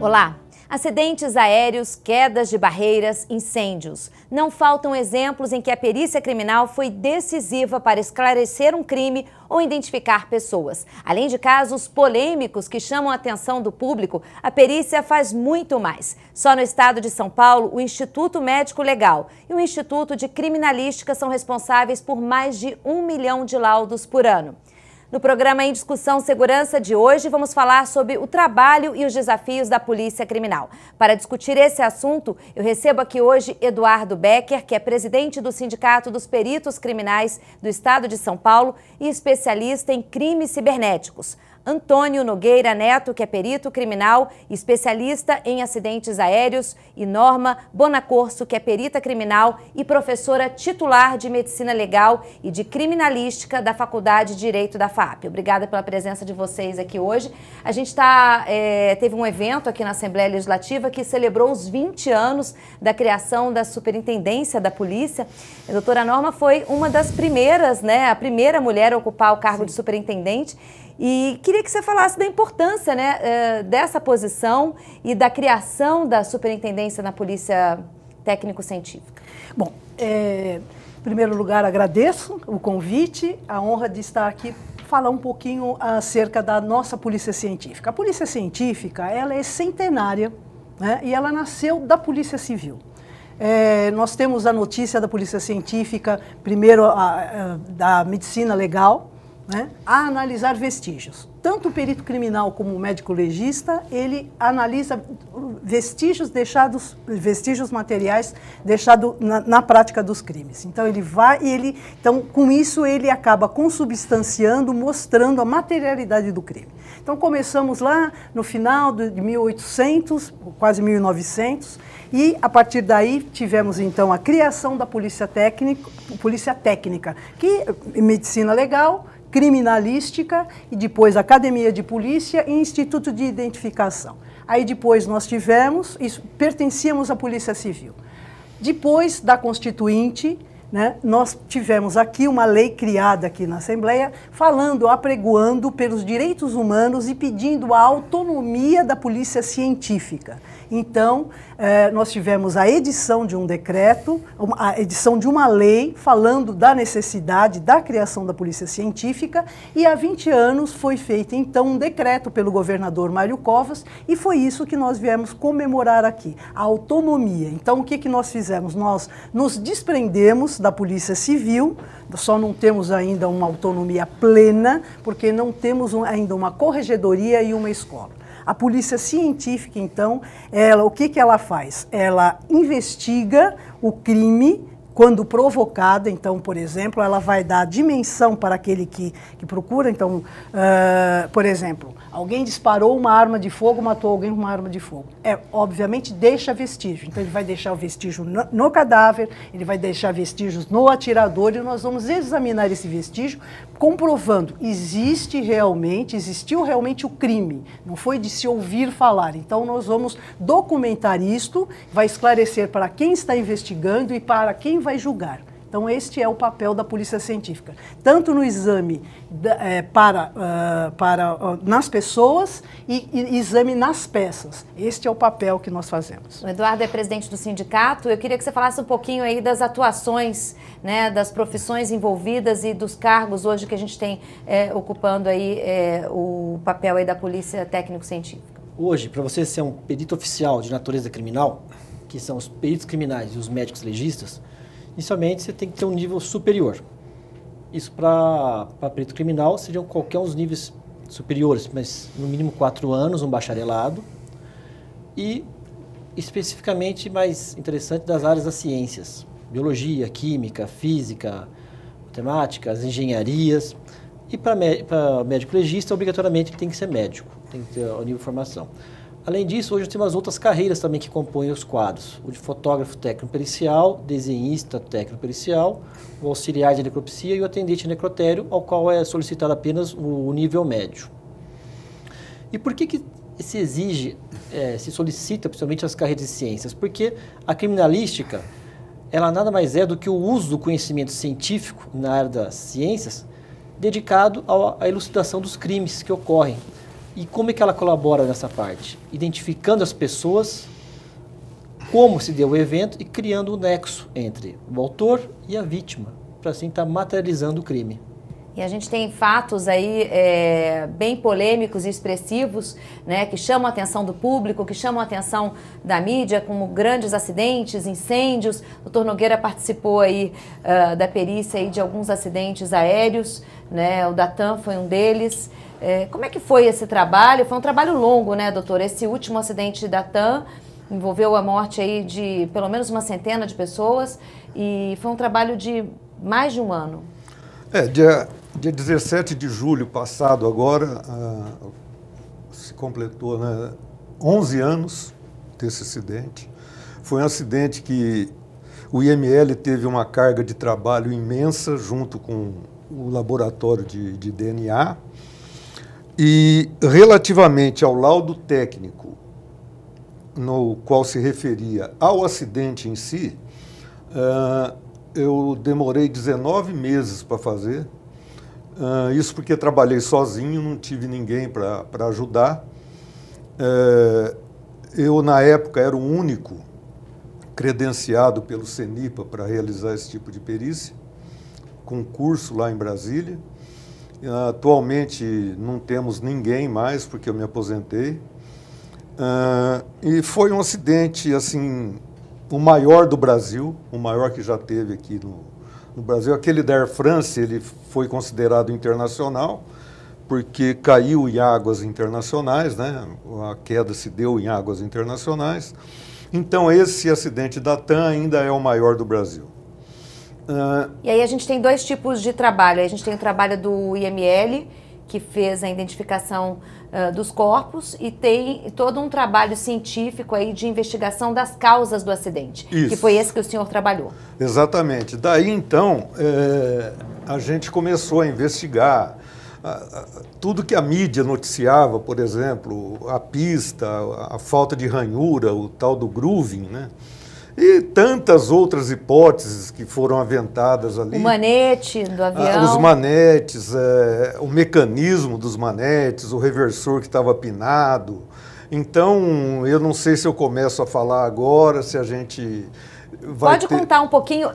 Olá! Acidentes aéreos, quedas de barreiras, incêndios. Não faltam exemplos em que a perícia criminal foi decisiva para esclarecer um crime ou identificar pessoas. Além de casos polêmicos que chamam a atenção do público, a perícia faz muito mais. Só no estado de São Paulo, o Instituto Médico Legal e o Instituto de Criminalística são responsáveis por mais de 1 milhão de laudos por ano. No programa Em Discussão Segurança de hoje, vamos falar sobre o trabalho e os desafios da Polícia Criminal. Para discutir esse assunto, eu recebo aqui hoje Eduardo Becker, que é presidente do Sindicato dos Peritos Criminais do Estado de São Paulo e especialista em crimes cibernéticos. Antônio Nogueira Neto, que é perito criminal e especialista em acidentes aéreos, e Norma Bonacorso, que é perita criminal e professora titular de Medicina Legal e de Criminalística da Faculdade de Direito da FAP. Obrigada pela presença de vocês aqui hoje. A gente teve um evento aqui na Assembleia Legislativa que celebrou os 20 anos da criação da Superintendência da Polícia. A doutora Norma foi uma das primeiras, a primeira mulher a ocupar o cargo de superintendente. E queria que você falasse da importância dessa posição e da criação da superintendência na Polícia Técnico-Científica. Bom, em primeiro lugar, agradeço o convite, a honra de estar aqui falar um pouquinho acerca da nossa Polícia Científica. A Polícia Científica, ela é centenária, e ela nasceu da Polícia Civil. Nós temos a notícia da Polícia Científica, primeiro da Medicina Legal, a analisar vestígios. Tanto o perito criminal como o médico legista, ele analisa vestígios materiais deixados na prática dos crimes. Então ele vai e então com isso ele acaba consubstanciando, mostrando a materialidade do crime. Então começamos lá no final de 1800, quase 1900, e a partir daí tivemos então a criação da Polícia Técnica, que é medicina legal, criminalística e depois Academia de Polícia e Instituto de Identificação. Aí depois nós pertencíamos à Polícia Civil. Depois da Constituinte, nós tivemos aqui uma lei criada aqui na Assembleia, apregoando pelos direitos humanos e pedindo a autonomia da Polícia Científica. Então, nós tivemos a edição de um decreto, a edição de uma lei falando da necessidade da criação da Polícia Científica, e há 20 anos foi feito então um decreto pelo governador Mário Covas, e foi isso que nós viemos comemorar aqui, a autonomia. Então, o que nós fizemos? Nós nos desprendemos da Polícia Civil, só não temos ainda uma autonomia plena, porque não temos ainda uma corregedoria e uma escola. A Polícia Científica, então, o que ela faz? Ela investiga o crime quando provocada. Então, por exemplo, ela vai dar dimensão para aquele que procura. Então, por exemplo, alguém disparou uma arma de fogo, matou alguém com uma arma de fogo. Obviamente, deixa vestígio. Então, ele vai deixar o vestígio no cadáver, ele vai deixar vestígios no atirador, e nós vamos examinar esse vestígio, comprovando existiu realmente o crime, não foi de se ouvir falar. Então, nós vamos documentar isto, vai esclarecer para quem está investigando e para quem vai julgar. Então, este é o papel da Polícia Científica, tanto no exame nas pessoas e exame nas peças. Este é o papel que nós fazemos. O Eduardo é presidente do sindicato. Eu queria que você falasse um pouquinho aí das atuações, das profissões envolvidas e dos cargos hoje que a gente tem ocupando aí o papel aí da Polícia Técnico-Científica. Hoje, para você ser um perito oficial de natureza criminal, que são os peritos criminais e os médicos legistas, inicialmente você tem que ter um nível superior. Isso para perito criminal seriam qualquer um dos níveis superiores, mas no mínimo 4 anos, um bacharelado, e especificamente mais interessante das áreas das ciências, biologia, química, física, matemática, as engenharias. E para médico legista, obrigatoriamente tem que ser médico, tem que ter o nível de formação. Além disso, hoje temos outras carreiras também que compõem os quadros. O de fotógrafo técnico-pericial, desenhista técnico-pericial, o auxiliar de necropsia e o atendente de necrotério, ao qual é solicitado apenas o nível médio. E por que se exige, se solicita principalmente as carreiras de ciências? Porque a criminalística, ela nada mais é do que o uso do conhecimento científico na área das ciências dedicado à elucidação dos crimes que ocorrem. E como é que ela colabora nessa parte? Identificando as pessoas, como se deu o evento e criando um nexo entre o autor e a vítima, para assim estar materializando o crime. E a gente tem fatos aí bem polêmicos e expressivos, né, que chamam a atenção do público, que chamam a atenção da mídia, como grandes acidentes, incêndios. O Dr. Nogueira participou aí da perícia aí de alguns acidentes aéreos, né, o da TAM foi um deles. Como é que foi esse trabalho? Foi um trabalho longo, né, doutor? Esse último acidente da TAM envolveu a morte aí de pelo menos uma centena de pessoas e foi um trabalho de mais de um ano. Dia 17 de julho passado agora, se completou, né, 11 anos desse acidente. Foi um acidente que o IML teve uma carga de trabalho imensa junto com o laboratório de DNA. E relativamente ao laudo técnico, no qual se referia ao acidente em si, eu demorei 19 meses para fazer. Isso porque trabalhei sozinho, não tive ninguém para ajudar. Eu, na época, era o único credenciado pelo CENIPA para realizar esse tipo de perícia, com curso lá em Brasília. Atualmente não temos ninguém mais, porque eu me aposentei. E foi um acidente, assim, o maior do Brasil, o maior que já teve aqui no Brasil. Aquele da Air France, ele foi considerado internacional, porque caiu em águas internacionais, né? A queda se deu em águas internacionais. Então, esse acidente da TAM ainda é o maior do Brasil. E aí a gente tem dois tipos de trabalho. A gente tem o trabalho do IML, que fez a identificação dos corpos, e tem todo um trabalho científico aí de investigação das causas do acidente, Isso. Que foi esse que o senhor trabalhou. Exatamente. Daí, então, a gente começou a investigar tudo que a mídia noticiava, por exemplo, a pista, a falta de ranhura, o tal do grooving, né? E tantas outras hipóteses que foram aventadas ali. O manete do avião. Os manetes, o mecanismo dos manetes, o reversor que estava pinado. Então, eu não sei se eu começo a falar agora, se a gente vai Pode contar um pouquinho,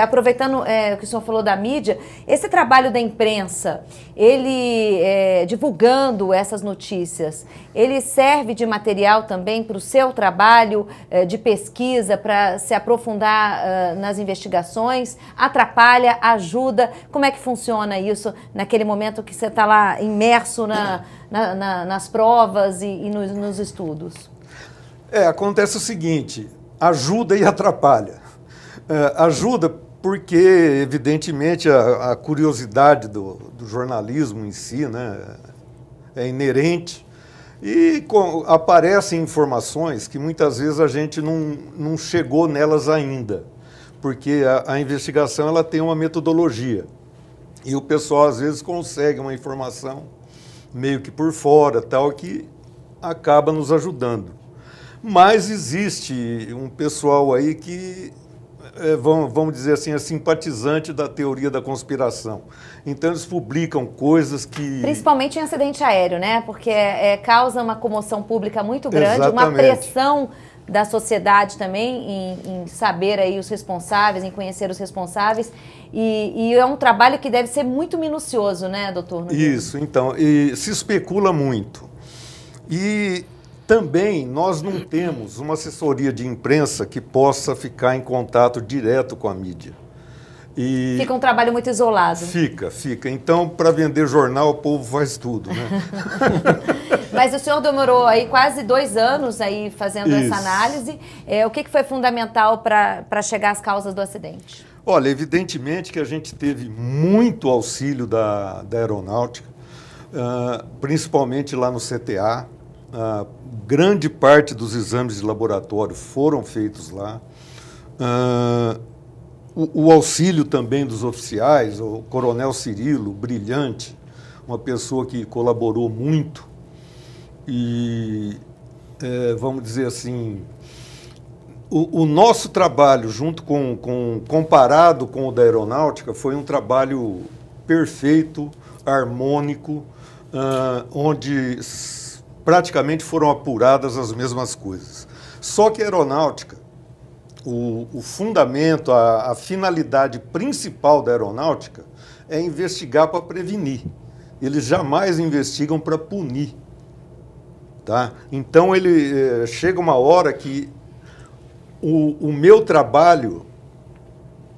aproveitando o que o senhor falou da mídia, esse trabalho da imprensa, ele divulgando essas notícias, ele serve de material também para o seu trabalho de pesquisa, para se aprofundar nas investigações? Atrapalha, ajuda? Como é que funciona isso naquele momento que você está lá imerso nas provas e nos estudos? Acontece o seguinte: ajuda e atrapalha. Ajuda porque, evidentemente, a curiosidade do jornalismo em si, né, é inerente, e aparecem informações que muitas vezes a gente não chegou nelas ainda, porque a investigação ela tem uma metodologia, e o pessoal às vezes consegue uma informação meio que por fora, tal, que acaba nos ajudando. Mas existe um pessoal aí que, vamos dizer assim, é simpatizante da teoria da conspiração. Então eles publicam coisas que... Principalmente em acidente aéreo, né? Porque causa uma comoção pública muito grande, Exatamente. Uma pressão da sociedade também em saber aí os responsáveis, em conhecer os responsáveis. E é um trabalho que deve ser muito minucioso, né, doutor? Isso, então, e se especula muito. E também nós não temos uma assessoria de imprensa que possa ficar em contato direto com a mídia. Fica um trabalho muito isolado. Fica. Então, para vender jornal, o povo faz tudo, né? Mas o senhor demorou aí quase 2 anos aí fazendo Isso. essa análise. O que foi fundamental para chegar às causas do acidente? Olha, evidentemente que a gente teve muito auxílio da aeronáutica, principalmente lá no CTA. Grande parte dos exames de laboratório foram feitos lá. O auxílio também dos oficiais, o coronel Cirilo, brilhante, uma pessoa que colaborou muito. E, vamos dizer assim, o nosso trabalho, comparado com o da aeronáutica, foi um trabalho perfeito, harmônico, onde praticamente foram apuradas as mesmas coisas. Só que a aeronáutica, o fundamento, a finalidade principal da aeronáutica é investigar para prevenir. Eles jamais investigam para punir. Tá? Então, chega uma hora que o meu trabalho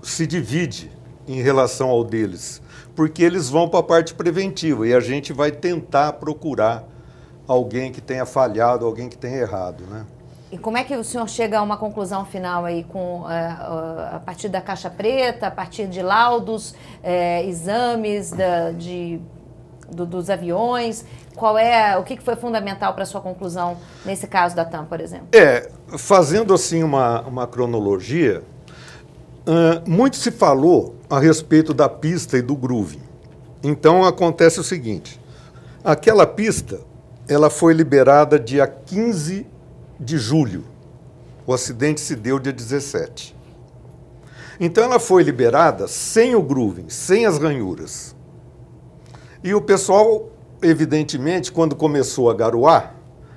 se divide em relação ao deles, porque eles vão para a parte preventiva e a gente vai tentar procurar alguém que tenha falhado, alguém que tenha errado, né? E como é que o senhor chega a uma conclusão final aí, a partir da caixa preta, a partir de laudos, exames dos aviões? O que foi fundamental para a sua conclusão nesse caso da TAM, por exemplo? Fazendo assim uma cronologia, muito se falou a respeito da pista e do grooving. Então acontece o seguinte, aquela pista ela foi liberada dia 15 de julho. O acidente se deu dia 17. Então ela foi liberada sem o grooving, sem as ranhuras. E o pessoal, evidentemente, quando começou a garoar,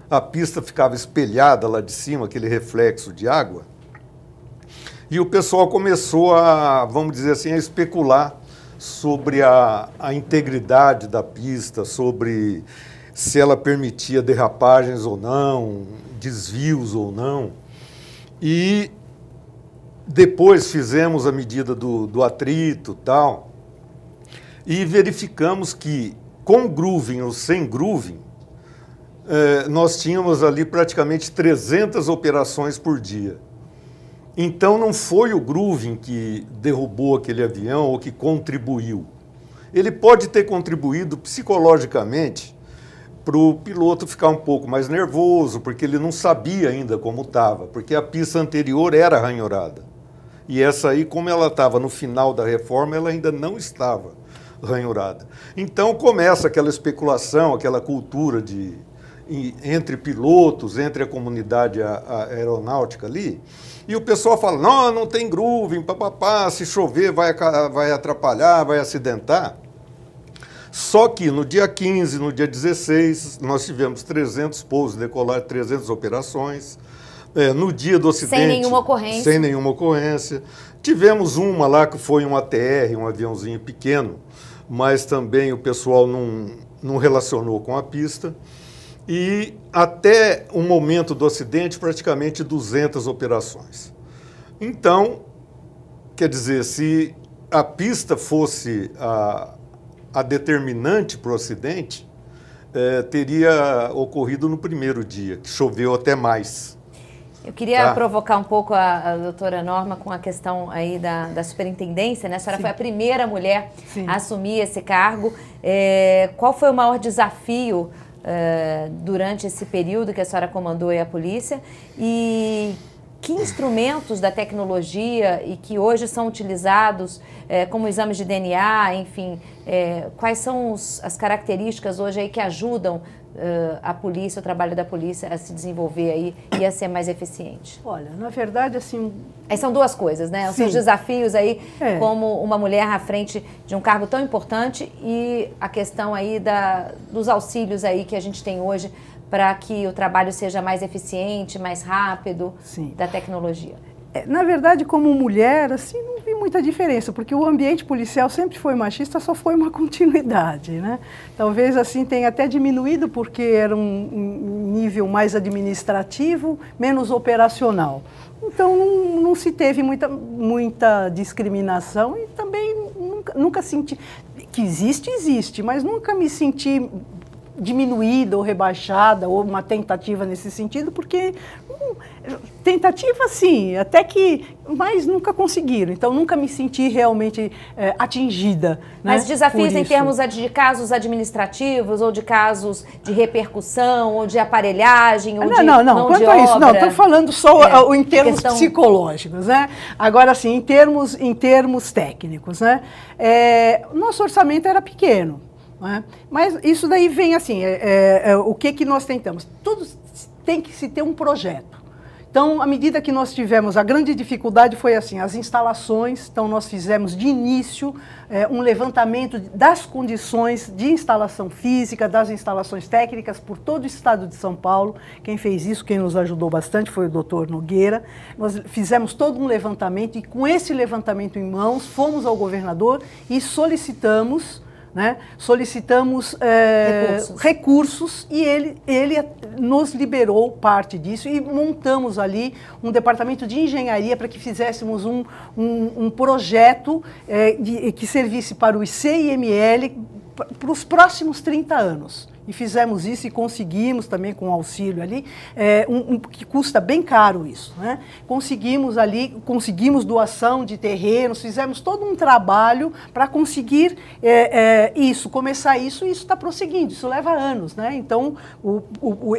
a pista ficava espelhada lá de cima, aquele reflexo de água, e o pessoal começou a, vamos dizer assim, a especular sobre a integridade da pista, sobre se ela permitia derrapagens ou não, desvios ou não. E depois fizemos a medida do atrito e tal, e verificamos que com grooving ou sem grooving, nós tínhamos ali praticamente 300 operações por dia. Então não foi o grooving que derrubou aquele avião ou que contribuiu. Ele pode ter contribuído psicologicamente para o piloto ficar um pouco mais nervoso, porque ele não sabia ainda como estava, porque a pista anterior era ranhurada. E essa aí, como ela estava no final da reforma, ela ainda não estava ranhurada. Então começa aquela especulação, aquela cultura entre pilotos, entre a comunidade aeronáutica ali, e o pessoal fala, não tem grooving, papapá, se chover vai atrapalhar, vai acidentar. Só que no dia 15, no dia 16, nós tivemos 300 pousos e decolares, 300 operações. No dia do acidente... Sem nenhuma ocorrência. Sem nenhuma ocorrência. Tivemos uma lá que foi um ATR, um aviãozinho pequeno, mas também o pessoal não relacionou com a pista. E até o momento do acidente, praticamente 200 operações. Então, quer dizer, se a pista fosse a determinante para o acidente, teria ocorrido no primeiro dia, que choveu até mais. Eu queria provocar um pouco a doutora Norma com a questão aí da superintendência, né? A senhora foi a primeira mulher a assumir esse cargo. Qual foi o maior desafio durante esse período que a senhora comandou a polícia? E que instrumentos da tecnologia e que hoje são utilizados como exames de DNA, enfim, quais são as características hoje aí que ajudam a polícia, o trabalho da polícia a se desenvolver aí e a ser mais eficiente? Olha, na verdade, assim... São duas coisas, né? Os seus desafios aí como uma mulher à frente de um cargo tão importante e a questão aí dos auxílios aí que a gente tem hoje para que o trabalho seja mais eficiente, mais rápido, da tecnologia. Na verdade, como mulher, assim, não vi muita diferença, porque o ambiente policial sempre foi machista, só foi uma continuidade, né? Talvez, assim, tenha até diminuído, porque era um nível mais administrativo, menos operacional. Então, não se teve muita discriminação e também nunca senti... Que existe, mas nunca me senti diminuída ou rebaixada, ou uma tentativa nesse sentido, porque tentativa sim, até que, mas nunca conseguiram, então nunca me senti realmente atingida. Mas né, desafios em termos de casos administrativos, ou de casos de repercussão, ou de aparelhagem, ou não, quanto a isso, não, estou falando só em termos psicológicos, né? Agora sim, em termos técnicos, né? Nosso orçamento era pequeno. Mas isso daí vem assim, o que nós tentamos? Tudo tem que se ter um projeto. Então, à medida que nós tivemos, a grande dificuldade foi assim, as instalações, então nós fizemos de início um levantamento das condições de instalação física, das instalações técnicas por todo o estado de São Paulo. Quem fez isso, quem nos ajudou bastante foi o doutor Nogueira. Nós fizemos todo um levantamento e com esse levantamento em mãos, fomos ao governador e solicitamos recursos e ele nos liberou parte disso e montamos ali um departamento de engenharia para que fizéssemos um projeto que servisse para o ICML para os próximos 30 anos. E fizemos isso e conseguimos também com auxílio ali, que custa bem caro isso, né? Conseguimos doação de terrenos, fizemos todo um trabalho para conseguir começar isso, e isso está prosseguindo, isso leva anos, né? Então,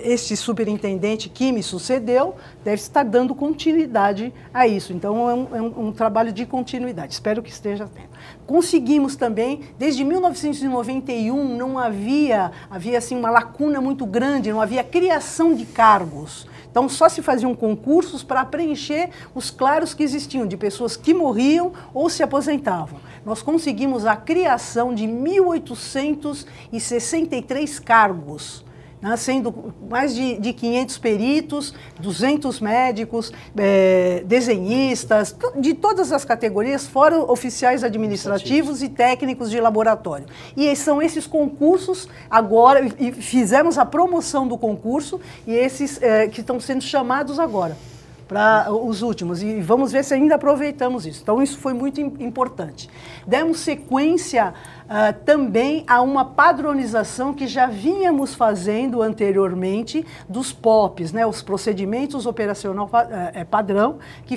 este superintendente que me sucedeu deve estar dando continuidade a isso. Então, é um trabalho de continuidade, espero que esteja tendo. Conseguimos também, desde 1991, não havia assim, uma lacuna muito grande, não havia criação de cargos. Então, só se faziam concursos para preencher os claros que existiam, de pessoas que morriam ou se aposentavam. Nós conseguimos a criação de 1.863 cargos, né, sendo mais de 500 peritos, 200 médicos, desenhistas, de todas as categorias, fora oficiais administrativos e técnicos de laboratório. E são esses concursos agora, e fizemos a promoção do concurso, e esses que estão sendo chamados agora para os últimos, e vamos ver se ainda aproveitamos isso. Então, isso foi muito importante. Demos sequência também a uma padronização que já vínhamos fazendo anteriormente dos POPs, né, os procedimentos operacional padrão, que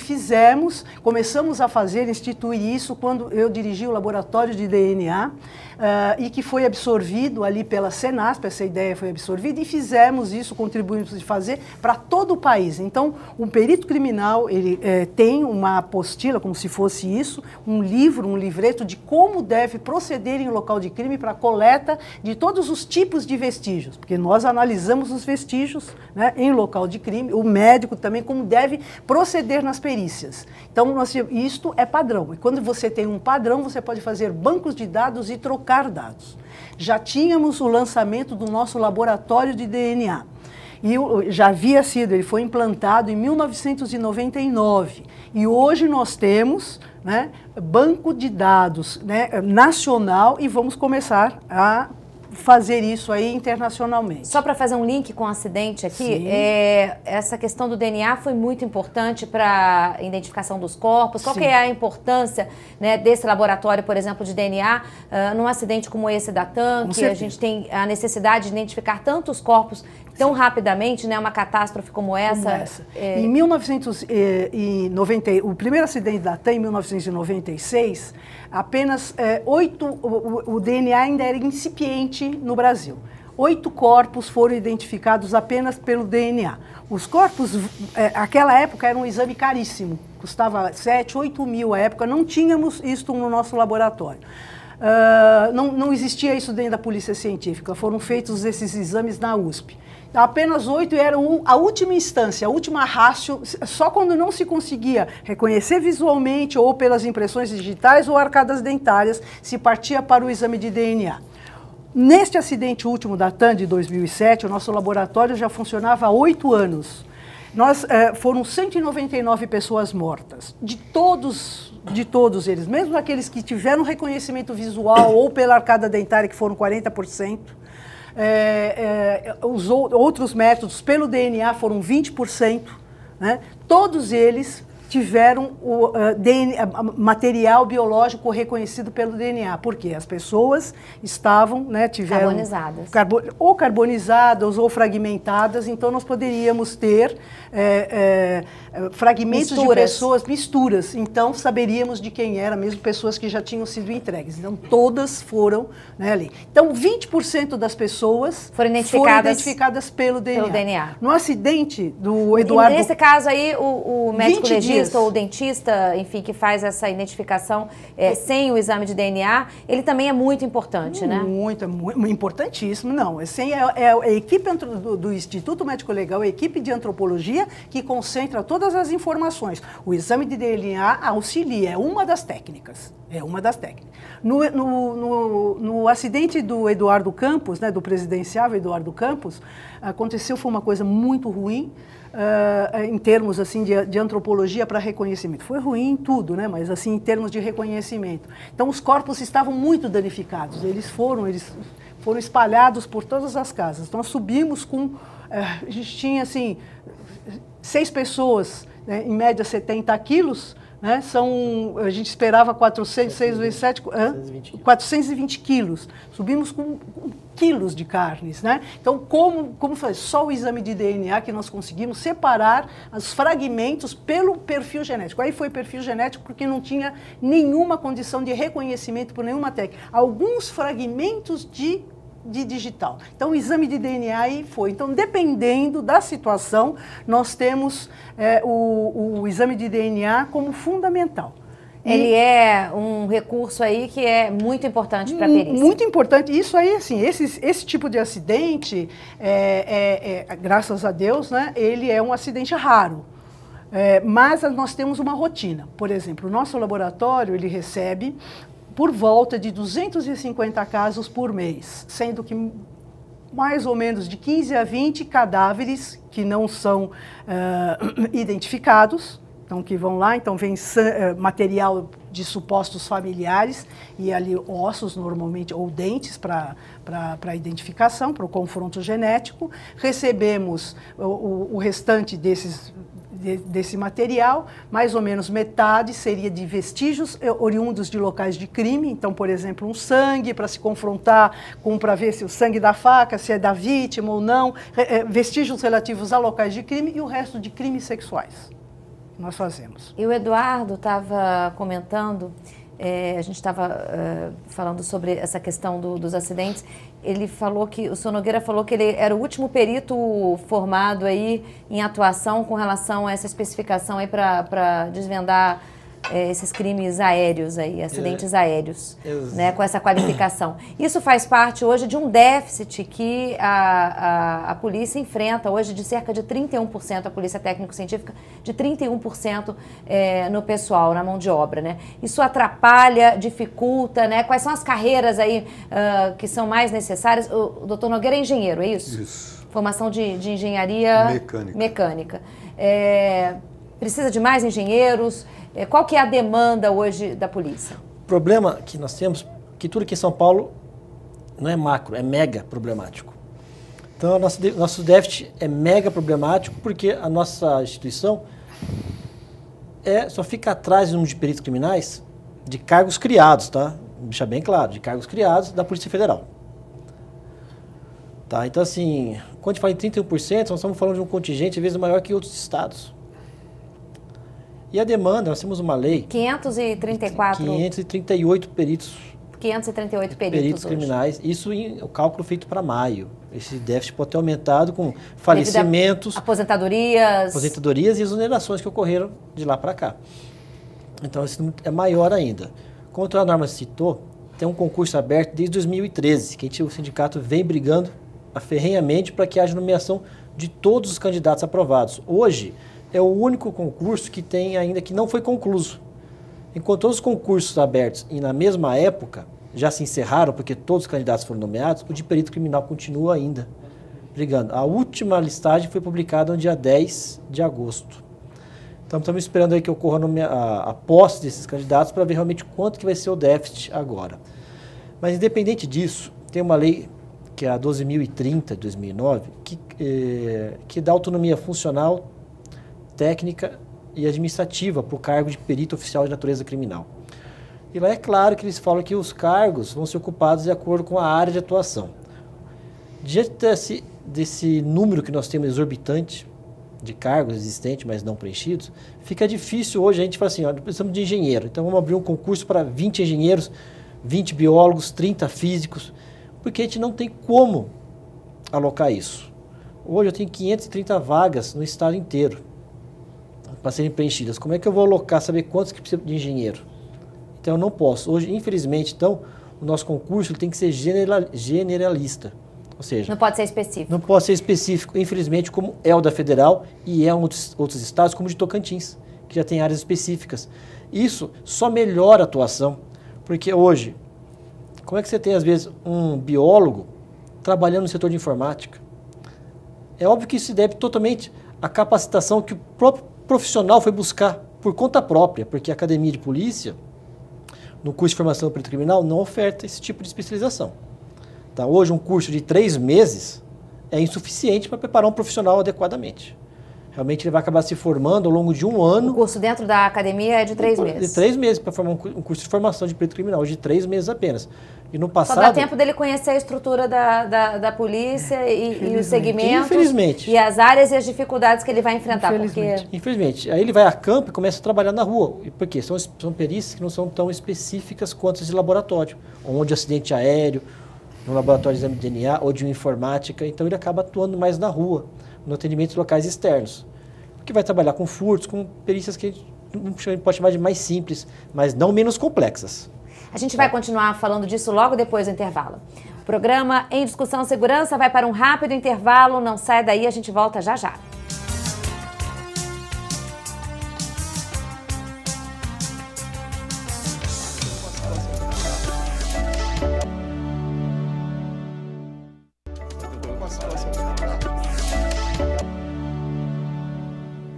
começamos a fazer, instituir isso quando eu dirigi o laboratório de DNA, e que foi absorvido ali pela Senasp, essa ideia foi absorvida, e fizemos isso, contribuímos de fazer para todo o país. Então, um perito criminal, ele tem uma apostila, como se fosse isso, um livreto de como deve proceder em local de crime para a coleta de todos os tipos de vestígios, porque nós analisamos os vestígios, né, em local de crime, o médico também como deve proceder nas perícias. Então, isto é padrão, e quando você tem um padrão, você pode fazer bancos de dados e trocar dados. Já tínhamos o lançamento do nosso laboratório de DNA, e já havia sido, ele foi implantado em 1999, e hoje nós temos, né, banco de dados, né, nacional, e vamos começar a fazer isso aí internacionalmente. Só para fazer um link com o acidente aqui, essa questão do DNA foi muito importante para a identificação dos corpos. Qual que é a importância, né, desse laboratório, por exemplo, de DNA, num acidente como esse da TAM, que a gente tem a necessidade de identificar tantos corpos tão rapidamente, né, uma catástrofe como essa? Em 1990, o primeiro acidente da TAM, em 1996, apenas o DNA ainda era incipiente no Brasil. 8 corpos foram identificados apenas pelo DNA. Os corpos, naquela época, era um exame caríssimo, custava 7, 8 mil à época, não tínhamos isso no nosso laboratório. Não existia isso dentro da polícia científica, foram feitos esses exames na USP. Apenas 8 eram a última instância, a última rácio, só quando não se conseguia reconhecer visualmente ou pelas impressões digitais ou arcadas dentárias, se partia para o exame de DNA. Neste acidente último da TAM de 2007, o nosso laboratório já funcionava há 8 anos. Foram 199 pessoas mortas, de todos eles, mesmo aqueles que tiveram reconhecimento visual ou pela arcada dentária, que foram 40%, os outros métodos pelo DNA foram 20%, né? Todos eles tiveram o material biológico reconhecido pelo DNA, porque as pessoas estavam, né, tiveram ou carbonizadas ou fragmentadas, então nós poderíamos ter fragmentos de pessoas, misturas, então saberíamos de quem era, mesmo pessoas que já tinham sido entregues. Então todas foram, né, ali. Então 20% das pessoas foram identificadas pelo DNA. No acidente do Eduardo... E nesse caso aí, o médico legista legista ou o dentista, enfim, que faz essa identificação sem o exame de DNA, ele também é muito importante, né? Muito importantíssimo. Não, assim, é a equipe do Instituto Médico Legal, a equipe de antropologia que concentra todas as informações. O exame de DNA auxilia, é uma das técnicas. É uma das técnicas. No acidente do Eduardo Campos, né, do presidenciável Eduardo Campos, foi uma coisa muito ruim, em termos assim, de antropologia para reconhecimento. Foi ruim em tudo, né, mas assim, em termos de reconhecimento. Então, os corpos estavam muito danificados, eles foram espalhados por todas as casas. Nós subimos com... a gente tinha, assim, 6 pessoas, né, em média 70 quilos, né? A gente esperava 6 vezes 7, 420 quilos. Subimos com quilos de carnes, né? Então, como foi? Só o exame de DNA que nós conseguimos separar os fragmentos pelo perfil genético. Aí foi perfil genético porque não tinha nenhuma condição de reconhecimento por nenhuma técnica. Alguns fragmentos de digital. Então, o exame de DNA aí foi. Então, dependendo da situação, nós temos o exame de DNA como fundamental. Ele é um recurso aí que é muito importante para a perícia. Muito importante. Isso aí, assim, esse tipo de acidente, graças a Deus, né, ele é um acidente raro. Mas nós temos uma rotina. Por exemplo, o nosso laboratório, ele recebe por volta de 250 casos por mês, sendo que mais ou menos de 15 a 20 cadáveres que não são identificados, então que vão lá, então vem material de supostos familiares e ali ossos normalmente ou dentes para identificação, para o confronto genético. Recebemos o restante desse material, mais ou menos metade seria de vestígios oriundos de locais de crime, então, por exemplo, um sangue para se confrontar para ver se o sangue da faca, se é da vítima ou não, vestígios relativos a locais de crime e o resto de crimes sexuais. Nós fazemos. E o Eduardo estava comentando, a gente estava falando sobre essa questão dos acidentes, ele falou que, o Sr. Nogueira falou que ele era o último perito formado aí em atuação com relação a essa especificação aí para desvendar esses crimes aéreos aí, acidentes aéreos, né, com essa qualificação. Isso faz parte hoje de um déficit que a polícia enfrenta hoje de cerca de 31%, a polícia técnico-científica, de 31% no pessoal, na mão de obra, né? Isso atrapalha, dificulta, né? Quais são as carreiras aí que são mais necessárias? O doutor Nogueira é engenheiro, é isso? Isso. Formação de engenharia mecânica. Precisa de mais engenheiros? Qual que é a demanda hoje da polícia? O problema que nós temos, que tudo aqui em São Paulo não é macro, é mega problemático. Então, nosso déficit é mega problemático porque a nossa instituição só fica atrás do número de peritos criminais de cargos criados, tá? Vou deixar bem claro, de cargos criados da Polícia Federal. Tá? Então, assim, quando a gente fala em 31%, nós estamos falando de um contingente, às vezes, maior que outros estados. E a demanda, nós temos uma lei... 538 peritos. 538 peritos criminais. Isso o cálculo feito para maio. Esse déficit pode ter aumentado com falecimentos... Aposentadorias e exonerações que ocorreram de lá para cá. Então, isso é maior ainda. Como a norma citou, tem um concurso aberto desde 2013, que o sindicato vem brigando aferrenhamente para que haja nomeação de todos os candidatos aprovados. Hoje... é o único concurso que tem ainda que não foi concluído. Enquanto todos os concursos abertos e na mesma época já se encerraram porque todos os candidatos foram nomeados, o de perito criminal continua ainda brigando. A última listagem foi publicada no dia 10 de agosto. Então estamos esperando aí que ocorra a posse desses candidatos para ver realmente quanto que vai ser o déficit agora. Mas independente disso, tem uma lei que é a 12.030 de 2009 que dá autonomia funcional, técnica e administrativa para o cargo de perito oficial de natureza criminal. E lá é claro que eles falam que os cargos vão ser ocupados de acordo com a área de atuação. Diante desse número que nós temos exorbitante de cargos existentes, mas não preenchidos, fica difícil hoje a gente falar assim, ó, precisamos de engenheiro, então vamos abrir um concurso para 20 engenheiros, 20 biólogos, 30 físicos, porque a gente não tem como alocar isso. Hoje eu tenho 530 vagas no estado inteiro. para serem preenchidas. Como é que eu vou alocar, saber quantos que precisa de engenheiro? Então eu não posso. Hoje, infelizmente, então, o nosso concurso tem que ser generalista. Ou seja, não pode ser específico. Não pode ser específico, infelizmente, como é o da Federal e é em outros estados, como o de Tocantins, que já tem áreas específicas. Isso só melhora a atuação, porque hoje, como é que você tem, às vezes, um biólogo trabalhando no setor de informática? É óbvio que isso se deve totalmente à capacitação que o próprio profissional foi buscar por conta própria, porque a academia de polícia, no curso de formação do perito criminal, não oferta esse tipo de especialização. Tá? Hoje, um curso de 3 meses é insuficiente para preparar um profissional adequadamente. Realmente, ele vai acabar se formando ao longo de um ano. O curso dentro da academia é de 3 meses? De 3 meses para formar um curso de formação de perito criminal, de 3 meses apenas. E no passado... Só dá tempo dele conhecer a estrutura da polícia e os segmentos. Infelizmente. E as áreas e as dificuldades que ele vai enfrentar. Infelizmente. Aí ele vai a campo e começa a trabalhar na rua. Por quê? São perícias que não são tão específicas quanto as de laboratório. Ou de acidente aéreo, no laboratório de exame de DNA ou de informática. Então ele acaba atuando mais na rua, no atendimento de locais externos. Porque vai trabalhar com furtos, com perícias que a gente pode chamar de mais simples, mas não menos complexas. A gente vai continuar falando disso logo depois do intervalo. O programa Em Discussão Segurança vai para um rápido intervalo. Não sai daí, a gente volta já já.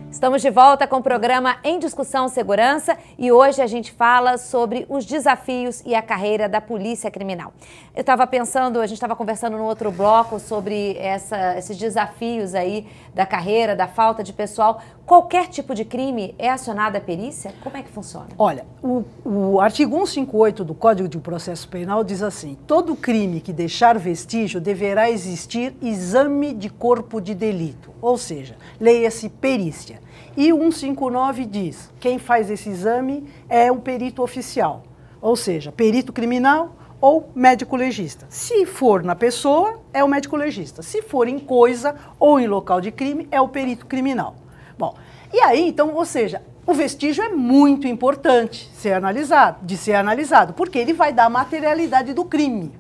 Estamos de volta com o programa Em Discussão Segurança e hoje a gente fala sobre os desafios e a carreira da polícia criminal. Eu estava pensando, a gente estava conversando no outro bloco sobre esses desafios aí da carreira, da falta de pessoal. Qualquer tipo de crime é acionada a perícia? Como é que funciona? Olha, o artigo 158 do Código de Processo Penal diz assim: todo crime que deixar vestígio deverá existir exame de corpo de delito, ou seja, leia-se perícia. E o 159 diz, quem faz esse exame é um perito oficial, ou seja, perito criminal ou médico legista. Se for na pessoa, é o médico legista. Se for em coisa ou em local de crime, é o perito criminal. Bom, e aí, então, ou seja, o vestígio é muito importante de ser analisado, porque ele vai dar a materialidade do crime.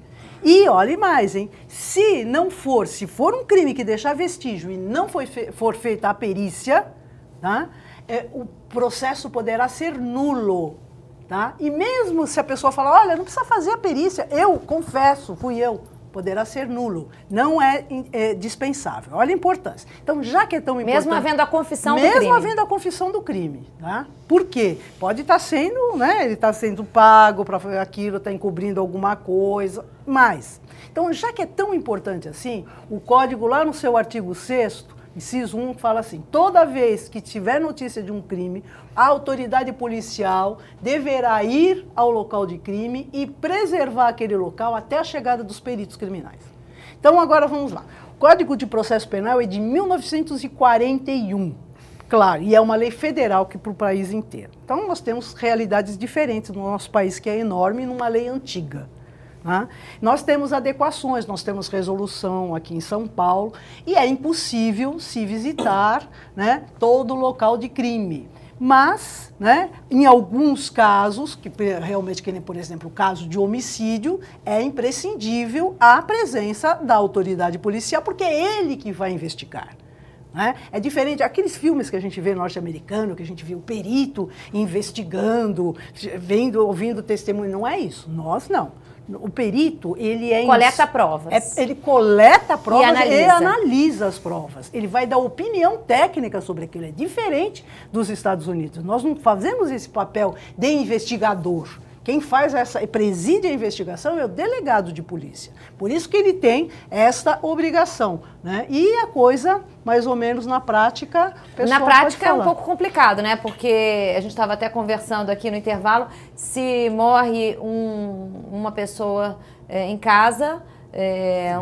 E olhe mais, hein? Se for um crime que deixar vestígio e não for feita a perícia, tá? O processo poderá ser nulo. Tá? E mesmo se a pessoa falar, olha, não precisa fazer a perícia, eu confesso, fui eu, poderá ser nulo. Não é dispensável. Olha a importância. Então, já que é tão importante... Mesmo havendo a confissão do crime. Mesmo havendo a confissão do crime. Tá? Por quê? Pode estar sendo, né? Ele está sendo pago para fazer aquilo, está encobrindo alguma coisa, mas... Então, já que é tão importante assim, o Código, lá no seu artigo 6º, inciso 1, fala assim: toda vez que tiver notícia de um crime, a autoridade policial deverá ir ao local de crime e preservar aquele local até a chegada dos peritos criminais. Então, agora vamos lá. O Código de Processo Penal é de 1941, claro, e é uma lei federal que para o país inteiro. Então, nós temos realidades diferentes no nosso país, que é enorme, numa lei antiga. Nós temos adequações, nós temos resolução aqui em São Paulo e é impossível se visitar, né, todo local de crime. Mas, né, em alguns casos, que realmente, por exemplo, o caso de homicídio, é imprescindível a presença da autoridade policial, porque é ele que vai investigar. É diferente, aqueles filmes que a gente vê norte-americano, que a gente vê o perito investigando, ouvindo testemunho, não é isso, nós não. O perito, ele coleta provas. Ele coleta provas e analisa as provas. Ele vai dar opinião técnica sobre aquilo. É diferente dos Estados Unidos. Nós não fazemos esse papel de investigador. Quem preside a investigação é o delegado de polícia. Por isso que ele tem essa obrigação, né? E a coisa, mais ou menos na prática, na prática é um pouco complicado, né? Porque a gente estava até conversando aqui no intervalo, se morre uma pessoa em casa,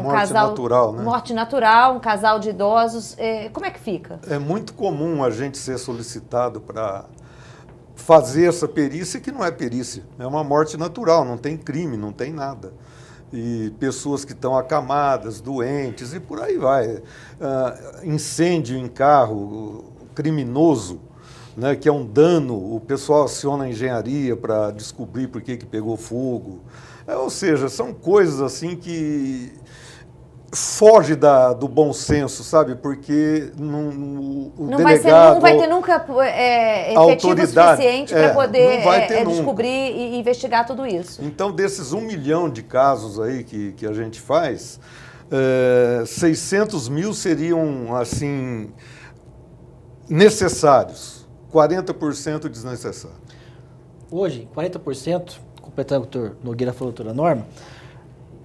morte natural, né? Morte natural, um casal de idosos, como é que fica? É muito comum a gente ser solicitado para fazer essa perícia, que não é perícia, é uma morte natural, não tem crime, não tem nada. E pessoas que estão acamadas, doentes e por aí vai. Incêndio em carro, criminoso, né, que é um dano, o pessoal aciona a engenharia para descobrir por que pegou fogo. Ou seja, são coisas assim que foge do bom senso, sabe? Porque o delegado... Não vai ter nunca efetivo suficiente para poder descobrir e investigar tudo isso. Então, desses 1 milhão de casos aí que a gente faz, 600 mil seriam, assim, necessários, 40% desnecessários. Hoje, 40%, completando o que o Dr. Nogueira falou, doutora Norma,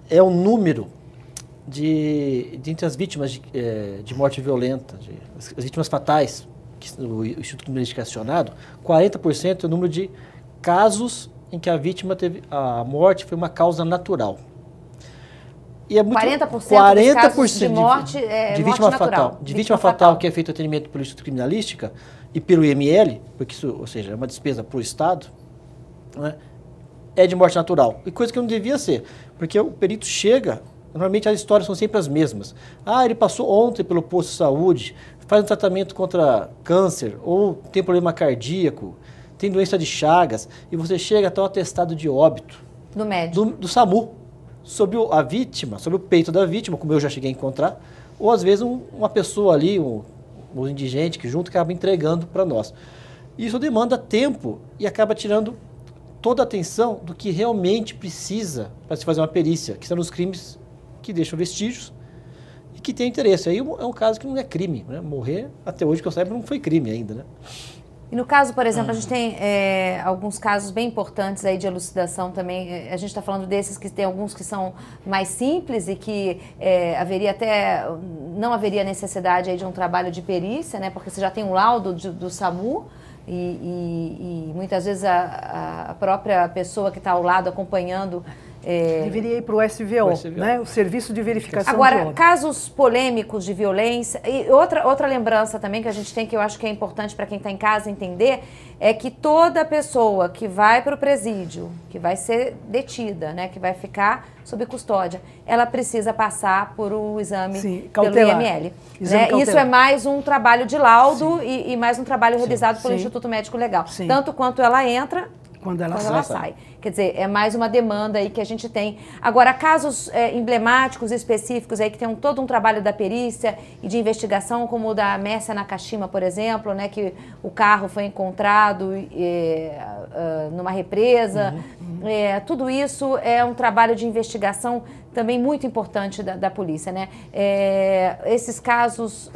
é o número entre as vítimas de morte violenta, as vítimas fatais, que o Instituto Criminalístico é acionado, 40% é o número de casos em que a vítima teve a morte foi uma causa natural. E é muito 40% dos casos de morte de vítima fatal. De vítima fatal que é feito atendimento pelo Instituto Criminalística e pelo IML, porque isso, ou seja, é uma despesa para o Estado, né, é de morte natural. E coisa que não devia ser, porque o perito chega... Normalmente as histórias são sempre as mesmas. Ah, ele passou ontem pelo posto de saúde, faz um tratamento contra câncer, ou tem problema cardíaco, tem doença de Chagas, e você chega até o atestado de óbito. Do médico. Do SAMU, sobre a vítima, sobre o peito da vítima, como eu já cheguei a encontrar, ou às vezes uma pessoa ali, um indigente que junto acaba entregando para nós. Isso demanda tempo e acaba tirando toda a atenção do que realmente precisa para se fazer uma perícia, que são os crimes que deixam vestígios e que tem interesse. Aí é um caso que não é crime, né? Morrer, até hoje que eu saiba, não foi crime ainda, né? E no caso, por exemplo, a gente tem alguns casos bem importantes aí de elucidação também. A gente está falando desses que tem alguns que são mais simples e que não haveria necessidade aí de um trabalho de perícia, né? Porque você já tem um laudo do SAMU e muitas vezes a própria pessoa que está ao lado acompanhando deveria ir para o SVO, né? O Serviço de Verificação de Agora, Óbito. casos polêmicos de violência, e outra lembrança também que a gente tem, que eu acho que é importante para quem está em casa entender, é que toda pessoa que vai para o presídio, que vai ser detida, né, que vai ficar sob custódia, ela precisa passar por o exame pelo IML. Né? Isso é mais um trabalho de laudo e mais um trabalho realizado pelo Instituto Médico Legal. Tanto quanto ela entra, quando ela sai. Quer dizer, é mais uma demanda aí que a gente tem. Agora, casos emblemáticos, específicos, aí que tem todo um trabalho da perícia e de investigação, como o da Mércia Nakashima, por exemplo, né, que o carro foi encontrado numa represa. Tudo isso é um trabalho de investigação também muito importante da polícia, né? Esses casos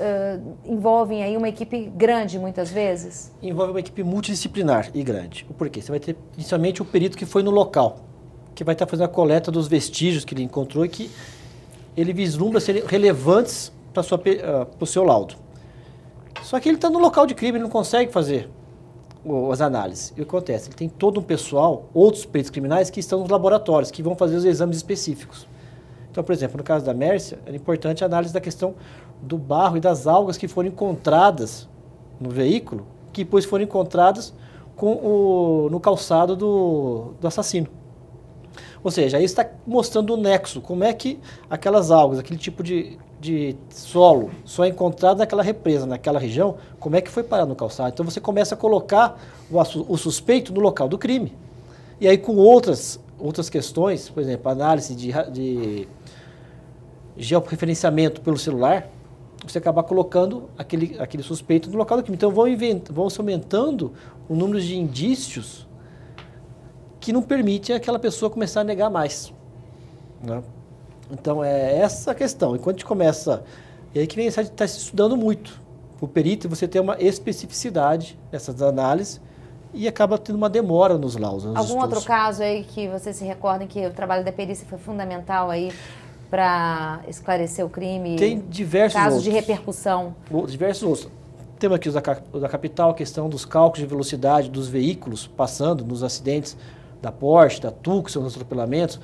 envolvem aí uma equipe grande, muitas vezes? Envolve uma equipe multidisciplinar e grande. Por quê? Você vai ter, inicialmente, o perito que foi no local, que vai estar fazendo a coleta dos vestígios que ele encontrou e que ele vislumbra serem relevantes para o seu laudo. Só que ele está no local de crime, ele não consegue fazer as análises. E o que acontece? Ele tem todo um pessoal, outros peritos criminais, que estão nos laboratórios, que vão fazer os exames específicos. Então, por exemplo, no caso da Mércia, era importante a análise da questão do barro e das algas que foram encontradas no veículo, que depois foram encontradas no calçado do assassino. Ou seja, aí está mostrando o nexo, como é que aquelas algas, aquele tipo de solo só é encontrado naquela represa, naquela região, como é que foi parar no calçado. Então você começa a colocar o suspeito no local do crime. E aí com outras questões, por exemplo, análise de georreferenciamento pelo celular, você acaba colocando aquele suspeito no local do crime. Então vão se aumentando o número de indícios que não permite aquela pessoa começar a negar mais, né? Então é essa a questão. Enquanto a gente começa, e aí que vem está se estudando muito. O perito, você tem uma especificidade nessas análises e acaba tendo uma demora nos laudos. Algum outro caso aí que você se recorda que o trabalho da perícia foi fundamental aí para esclarecer o crime? Tem diversos casos outros. De repercussão. Diversos outros. Temos aqui os da capital, a questão dos cálculos de velocidade dos veículos passando nos acidentes da Porsche, da Tucson, nos atropelamentos.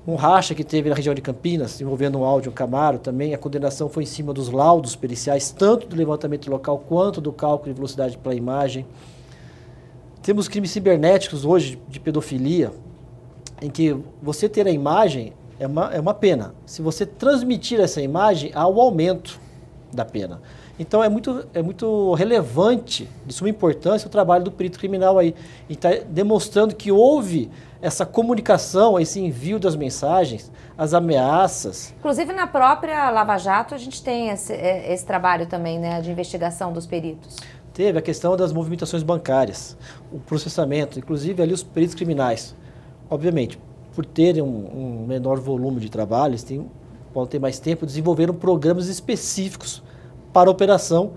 Um racha que teve na região de Campinas, envolvendo um Audi e um Camaro também, a condenação foi em cima dos laudos periciais, tanto do levantamento local quanto do cálculo de velocidade pela imagem. Temos crimes cibernéticos hoje de pedofilia, em que você ter a imagem é uma pena. Se você transmitir essa imagem, há o aumento da pena. Então é muito relevante, de suma importância, o trabalho do perito criminal aí. E está demonstrando que houve essa comunicação, esse envio das mensagens, as ameaças. Inclusive na própria Lava Jato a gente tem esse trabalho também, né, de investigação dos peritos. Teve a questão das movimentações bancárias, o processamento, inclusive ali os peritos criminais. Obviamente, por terem um menor volume de trabalho, eles podem ter mais tempo, desenvolveram programas específicos para a operação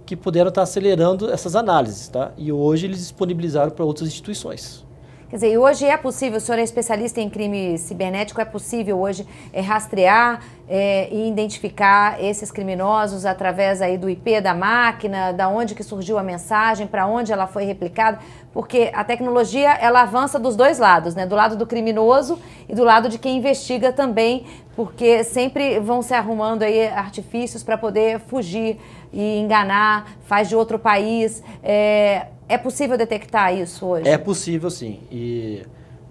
que puderam estar acelerando essas análises, tá? E hoje eles disponibilizaram para outras instituições. Quer dizer, e hoje é possível, o senhor é especialista em crime cibernético, é possível hoje rastrear e identificar esses criminosos através aí do IP da máquina, da onde que surgiu a mensagem, para onde ela foi replicada, porque a tecnologia ela avança dos dois lados, né? Do lado do criminoso e do lado de quem investiga também, porque sempre vão se arrumando aí artifícios para poder fugir e enganar, faz de outro país. É possível detectar isso hoje? É possível, sim. E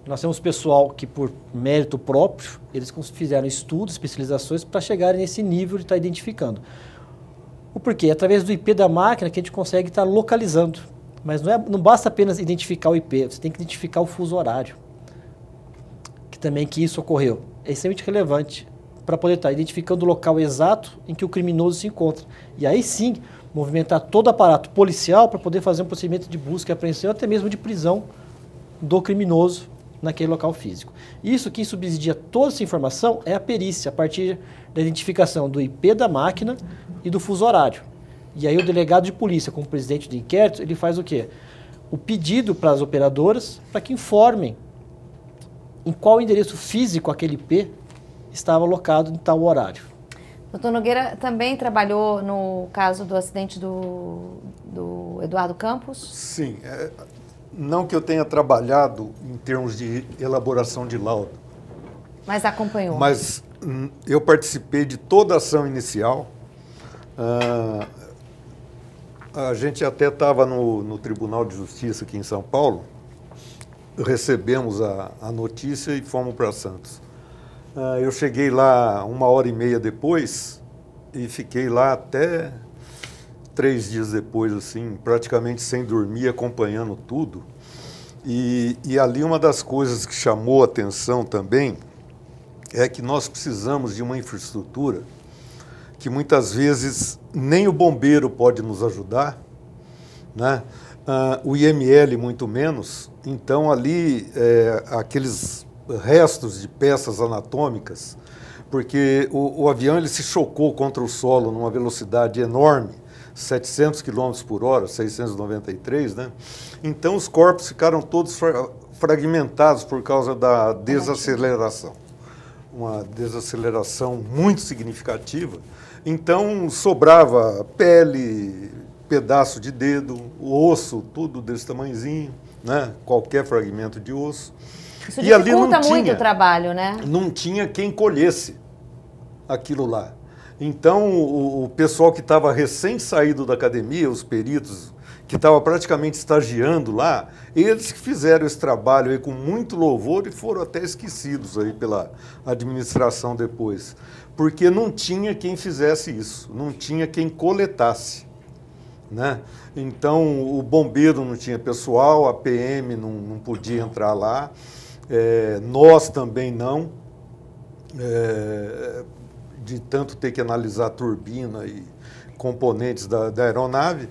nós temos pessoal que, por mérito próprio, eles fizeram estudos, especializações para chegarem nesse nível de estar identificando. O porquê? Através do IP da máquina que a gente consegue estar localizando. Mas não basta apenas identificar o IP, você tem que identificar o fuso horário. Que isso ocorreu. É extremamente relevante para poder estar identificando o local exato em que o criminoso se encontra. E aí sim, movimentar todo o aparato policial para poder fazer um procedimento de busca e apreensão, até mesmo de prisão do criminoso naquele local físico. Isso, quem subsidia toda essa informação é a perícia, a partir da identificação do IP da máquina e do fuso horário. E aí o delegado de polícia, como presidente do inquérito, ele faz o quê? O pedido para as operadoras para que informem em qual endereço físico aquele IP estava alocado em tal horário. Doutor Nogueira também trabalhou no caso do acidente do Eduardo Campos? Sim. Não que eu tenha trabalhado em termos de elaboração de laudo. Mas acompanhou? Mas eu participei de toda a ação inicial. A gente até estava no Tribunal de Justiça aqui em São Paulo. Recebemos a notícia e fomos para Santos. Eu cheguei lá 1h30 depois e fiquei lá até 3 dias depois, assim, praticamente sem dormir, acompanhando tudo. E ali uma das coisas que chamou a atenção também é que nós precisamos de uma infraestrutura que muitas vezes nem o bombeiro pode nos ajudar, né? O IML muito menos. Então ali aqueles restos de peças anatômicas, porque o avião ele se chocou contra o solo numa velocidade enorme, 700 km por hora, 693, né? Então os corpos ficaram todos fragmentados por causa da desaceleração, uma desaceleração muito significativa. Então sobrava pele, pedaço de dedo, o osso, tudo desse tamanhozinho, né? Qualquer fragmento de osso. Isso dificulta muito o trabalho, né? Não tinha quem colhesse aquilo lá. Então, o pessoal que estava recém-saído da academia, os peritos que estavam praticamente estagiando lá, eles que fizeram esse trabalho aí com muito louvor e foram até esquecidos aí pela administração depois. Porque não tinha quem fizesse isso, não tinha quem coletasse, né? Então, o bombeiro não tinha pessoal, a PM não podia entrar lá. Nós também não, de tanto ter que analisar turbina e componentes da aeronave.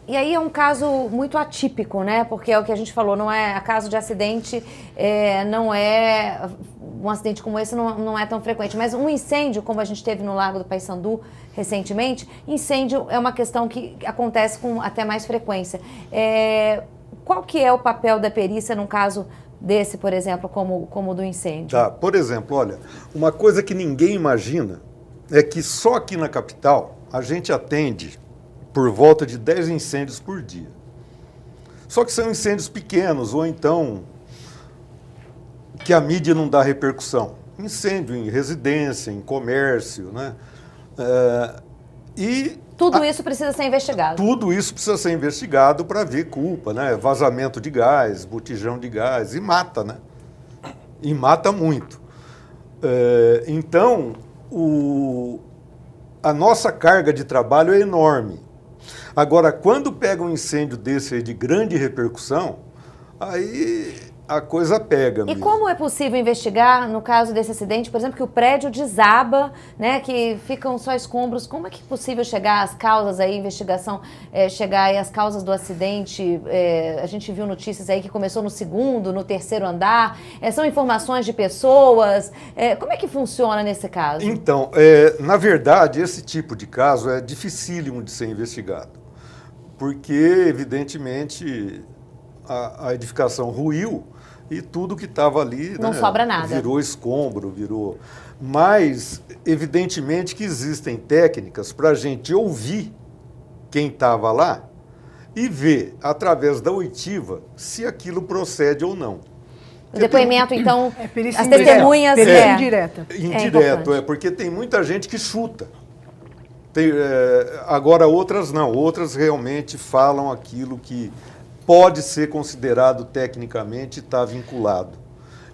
E aí é um caso muito atípico, né? Porque é o que a gente falou, não é caso de acidente, não é um acidente como esse não é tão frequente, mas um incêndio como a gente teve no Largo do Paissandu recentemente, incêndio é uma questão que acontece com até mais frequência. Qual que é o papel da perícia num caso desse, por exemplo, como o do incêndio? Tá, por exemplo, olha, uma coisa que ninguém imagina é que só aqui na capital a gente atende por volta de 10 incêndios por dia. Só que são incêndios pequenos, ou então que a mídia não dá repercussão. Incêndio em residência, em comércio, né? Tudo isso precisa ser investigado. Tudo isso precisa ser investigado para ver culpa, né? Vazamento de gás, botijão de gás, e mata, né? E mata muito. Então, a nossa carga de trabalho é enorme. Agora, quando pega um incêndio desse aí de grande repercussão, aí a coisa pega mesmo. E como é possível investigar, no caso desse acidente, por exemplo, que o prédio desaba, né, que ficam só escombros, como é que é possível chegar às causas aí, investigação, chegar aí às causas do acidente? A gente viu notícias aí que começou no segundo, no terceiro andar, são informações de pessoas, como é que funciona nesse caso? Então, na verdade, esse tipo de caso é dificílimo de ser investigado, porque, evidentemente, a edificação ruiu, e tudo que estava ali, não, né, sobra nada. Virou escombro, virou... Mas, evidentemente que existem técnicas para a gente ouvir quem estava lá e ver, através da oitiva, se aquilo procede ou não. O depoimento, então, perícia as testemunhas... Perícia indireta. Indireto, porque tem muita gente que chuta. Agora, outras não. Outras realmente falam aquilo que pode ser considerado tecnicamente e está vinculado.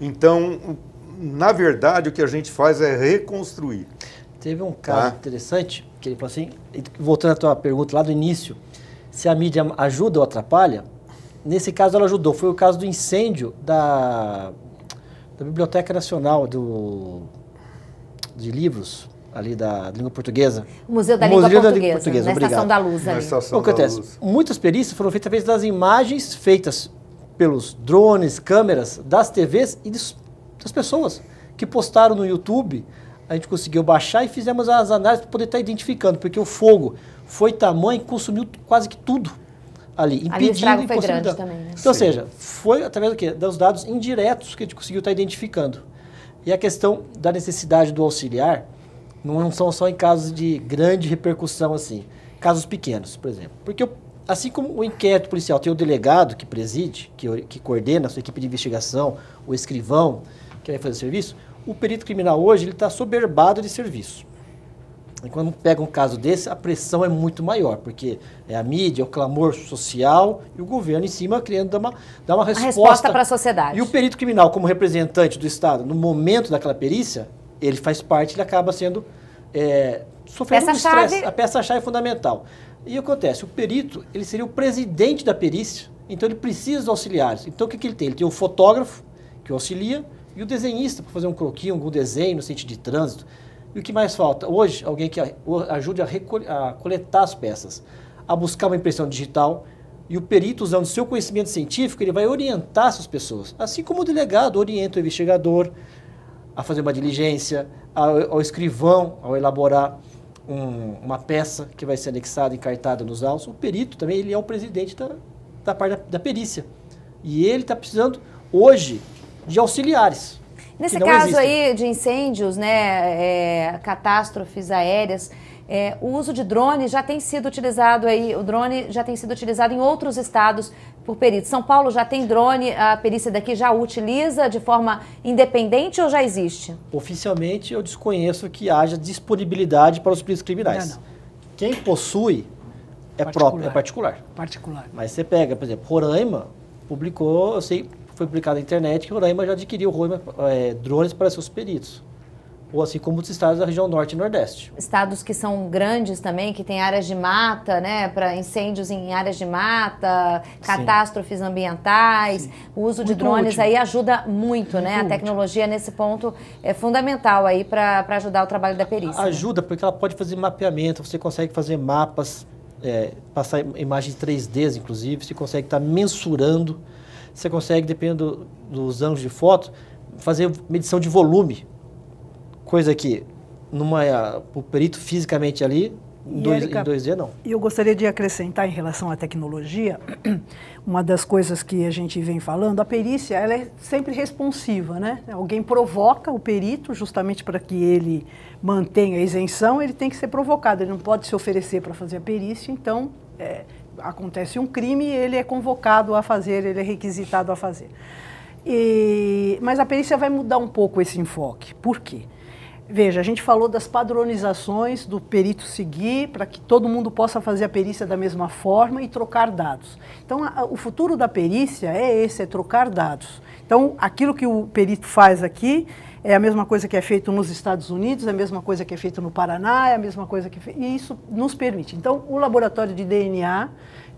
Então, na verdade, o que a gente faz é reconstruir. Teve um caso interessante, que ele falou assim, voltando à tua pergunta lá do início, se a mídia ajuda ou atrapalha, nesse caso ela ajudou. Foi o caso do incêndio da Biblioteca Nacional de Livros, ali da língua portuguesa. O Museu da Língua Portuguesa, na obrigado. Estação da Luz. O que acontece? Muitas perícias foram feitas através das imagens feitas pelos drones, câmeras, das TVs e das pessoas que postaram no YouTube. A gente conseguiu baixar e fizemos as análises para poder estar identificando, porque o fogo foi tamanho que consumiu quase que tudo ali, impedindo... O estrago foi grande também, né? Então, ou seja, foi através do quê? Dos dados indiretos que a gente conseguiu estar identificando. E a questão da necessidade do auxiliar não são só em casos de grande repercussão assim, casos pequenos, por exemplo. Porque assim como o inquérito policial tem o delegado que preside, que coordena a sua equipe de investigação, o escrivão que vai fazer o serviço, o perito criminal hoje ele está soberbado de serviço. E quando pega um caso desse, a pressão é muito maior, porque é a mídia, o clamor social e o governo em cima querendo dar uma resposta para a sociedade. E o perito criminal, como representante do Estado, no momento daquela perícia, ele faz parte, ele acaba sendo sofrendo um estresse. A peça-chave é fundamental. E o que acontece? O perito, ele seria o presidente da perícia, então ele precisa dos auxiliares. Então o que ele tem? Ele tem o fotógrafo, que o auxilia, e o desenhista, para fazer um croquis, algum desenho no sentido de trânsito. E o que mais falta? Hoje, alguém que ajude a coletar as peças, a buscar uma impressão digital, e o perito, usando o seu conhecimento científico, ele vai orientar essas pessoas. Assim como o delegado orienta o investigador a fazer uma diligência, ao escrivão, ao elaborar uma peça que vai ser anexada, encartada nos autos. O perito também, ele é o presidente da parte da perícia. E ele está precisando, hoje, de auxiliares. Nesse caso aí de incêndios, né, catástrofes aéreas, o uso de drone já tem sido utilizado aí, o drone já tem sido utilizado em outros estados por peritos. São Paulo já tem drone, a perícia daqui já o utiliza de forma independente ou já existe? Oficialmente eu desconheço que haja disponibilidade para os peritos criminais. Não. Quem possui é particular. Mas você pega, por exemplo, Roraima publicou, eu sei, foi publicado na internet que Roraima já adquiriu drones para seus peritos. Ou assim como os estados da região norte e nordeste. Estados que são grandes também, que têm áreas de mata, né, para incêndios em áreas de mata, catástrofes ambientais. Sim. O uso de drones útil. Aí ajuda muito, né? A tecnologia nesse ponto é fundamental aí para ajudar o trabalho da perícia. Ajuda porque ela pode fazer mapeamento, você consegue fazer mapas, passar imagens 3D, inclusive, você consegue estar mensurando, você consegue, dependendo dos ângulos de foto, fazer medição de volume. Coisa que, o perito fisicamente ali, em 2D não. E eu gostaria de acrescentar em relação à tecnologia, uma das coisas que a gente vem falando, a perícia ela é sempre responsiva, né? Alguém provoca o perito, justamente para que ele mantenha a isenção, ele tem que ser provocado, ele não pode se oferecer para fazer a perícia, então acontece um crime e ele é convocado a fazer, ele é requisitado a fazer. Mas a perícia vai mudar um pouco esse enfoque. Por quê? Veja, a gente falou das padronizações do perito seguir para que todo mundo possa fazer a perícia da mesma forma e trocar dados. Então, o futuro da perícia é trocar dados. Então, aquilo que o perito faz aqui é a mesma coisa que é feito nos Estados Unidos, é a mesma coisa que é feito no Paraná, é a mesma coisa que é feito, e isso nos permite. Então, o laboratório de DNA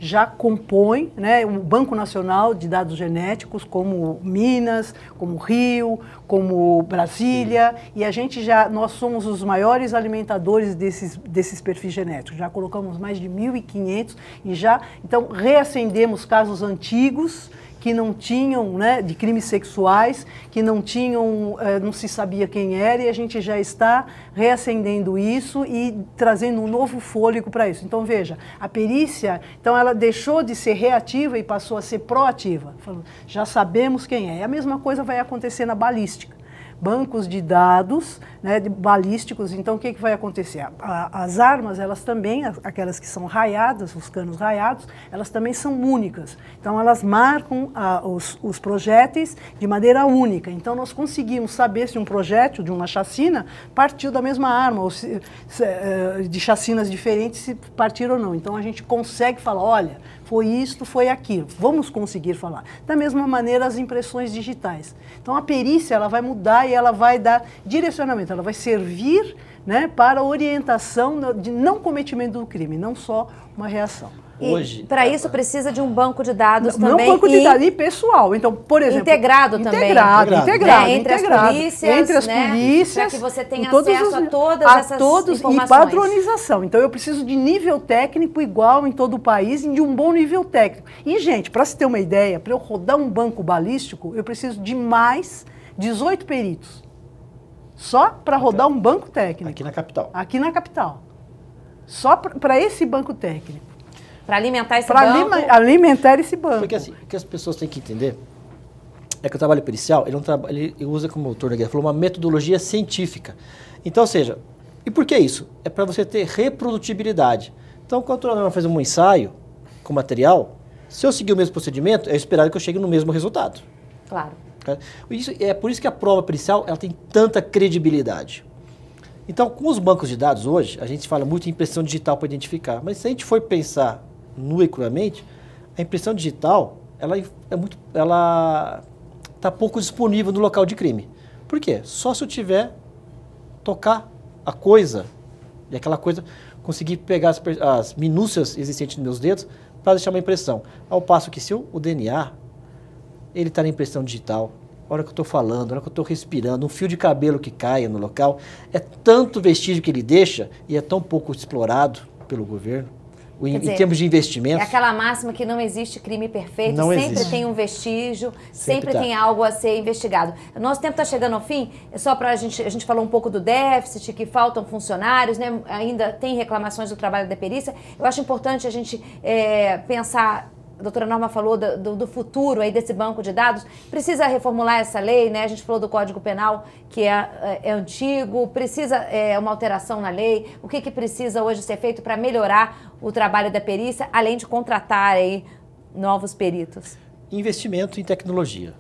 já compõe, né, o Banco Nacional de Dados Genéticos, como Minas, como Rio, como Brasília, e a gente nós somos os maiores alimentadores desses perfis genéticos. Já colocamos mais de 1.500 e então, reacendemos casos antigos que não tinham, né, de crimes sexuais, que não tinham, não se sabia quem era, e a gente já está reacendendo isso e trazendo um novo fôlego para isso. Então, veja, a perícia, então ela deixou de ser reativa e passou a ser proativa. Falando, já sabemos quem é. E a mesma coisa vai acontecer na balística. Bancos de dados, né, balísticos, então o que vai acontecer? As armas, elas também, aquelas que são raiadas, os canos raiados, elas também são únicas. Então elas marcam os projéteis de maneira única. Então nós conseguimos saber se um projétil de uma chacina partiu da mesma arma, ou de chacinas diferentes, se partiram ou não. Então a gente consegue falar, olha, foi isto, foi aquilo. Vamos conseguir falar. Da mesma maneira, as impressões digitais. Então, a perícia ela vai mudar e ela vai dar direcionamento, ela vai servir, né, para orientação de não cometimento do crime, não só uma reação. Hoje, para isso precisa de um banco de dados também. Não banco de dados, e pessoal. Então, por exemplo... Integrado também. Integrado. Entre as polícias, para que você tenha acesso a todas essas informações. E padronização. Então, eu preciso de nível técnico igual em todo o país e de um bom nível técnico. E, gente, para se ter uma ideia, para eu rodar um banco balístico, eu preciso de mais 18 peritos. Só para rodar um banco técnico. Aqui na capital. Aqui na capital. Só para esse banco técnico. Para alimentar esse banco? Para alimentar esse banco. Porque assim, o que as pessoas têm que entender é que o trabalho pericial, ele usa, como o Dr. Nogueira falou, uma metodologia científica. Então, ou seja, e por que isso? É para você ter reprodutibilidade. Então, quando a norma faz um ensaio com material, se eu seguir o mesmo procedimento, é esperado que eu chegue no mesmo resultado. Claro. É por isso que a prova pericial ela tem tanta credibilidade. Então, com os bancos de dados hoje, a gente fala muito em impressão digital para identificar, mas se a gente for pensar nua e crudamente, a impressão digital, ela está pouco disponível no local de crime. Por quê? Só se eu tiver, tocar a coisa, e aquela coisa, conseguir pegar as minúcias existentes nos meus dedos para deixar uma impressão. Ao passo que se o DNA, ele está na impressão digital, a hora que eu estou falando, a hora que eu estou respirando, um fio de cabelo que caia no local, é tanto vestígio que ele deixa e é tão pouco explorado pelo governo. Em termos de investimento. É aquela máxima que não existe crime perfeito, não sempre existe. Tem um vestígio, sempre tem algo a ser investigado. Nosso tempo está chegando ao fim, é só para a gente falou um pouco do déficit, que faltam funcionários, né? Ainda tem reclamações do trabalho da perícia. Eu acho importante a gente pensar. A doutora Norma falou do futuro aí desse banco de dados. Precisa reformular essa lei, né? A gente falou do Código Penal, que é antigo. Precisa uma alteração na lei. O que precisa hoje ser feito para melhorar o trabalho da perícia, além de contratar aí novos peritos? Investimento em tecnologia.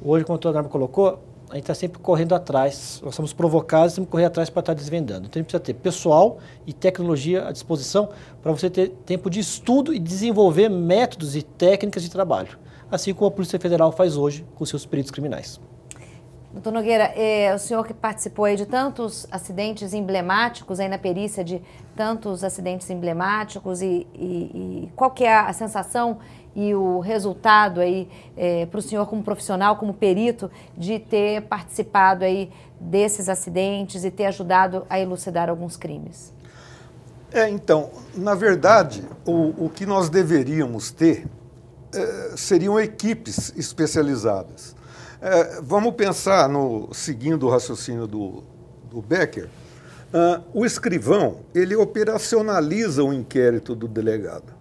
Hoje, como a doutora Norma colocou, a gente está sempre correndo atrás, nós somos provocados e temos que correr atrás para estar desvendando. Então, a gente precisa ter pessoal e tecnologia à disposição para você ter tempo de estudo e desenvolver métodos e técnicas de trabalho, assim como a Polícia Federal faz hoje com seus peritos criminais. Doutor Nogueira, o senhor que participou aí de tantos acidentes emblemáticos, aí na perícia de tantos acidentes emblemáticos, e qual que é a sensação e o resultado aí para o senhor como profissional, como perito, de ter participado aí desses acidentes e ter ajudado a elucidar alguns crimes? Então, na verdade, o que nós deveríamos ter seriam equipes especializadas. Vamos pensar, seguindo o raciocínio do Becker, o escrivão, ele operacionaliza o inquérito do delegado.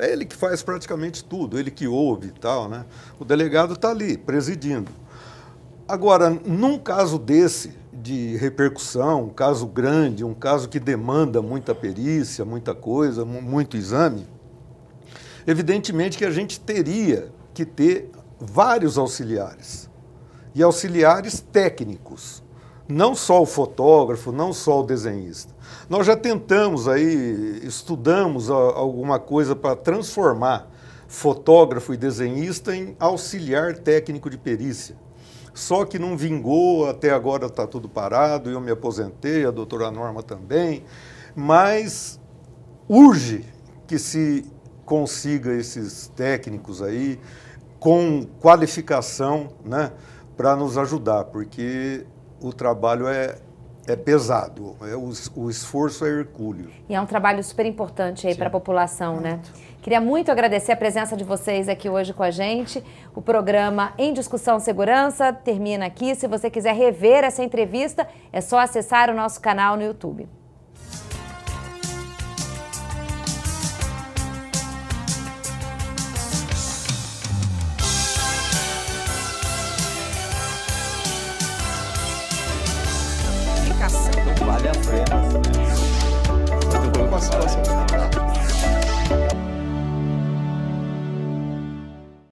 É ele que faz praticamente tudo, ele que ouve e tal, né? O delegado está ali, presidindo. Agora, num caso desse, de repercussão, um caso grande, um caso que demanda muita perícia, muita coisa, muito exame, evidentemente que a gente teria que ter vários auxiliares, e auxiliares técnicos, não só o fotógrafo, não só o desenhista. Nós já tentamos aí, estudamos alguma coisa para transformar fotógrafo e desenhista em auxiliar técnico de perícia. só que não vingou, até agora está tudo parado, eu me aposentei, a doutora Norma também, mas urge que se consiga esses técnicos aí com qualificação, né, para nos ajudar, porque o trabalho é pesado, o esforço é hercúleo. E é um trabalho super importante aí para a população, né? Queria muito agradecer a presença de vocês aqui hoje com a gente. O programa Em Discussão Segurança termina aqui. Se você quiser rever essa entrevista, é só acessar o nosso canal no YouTube.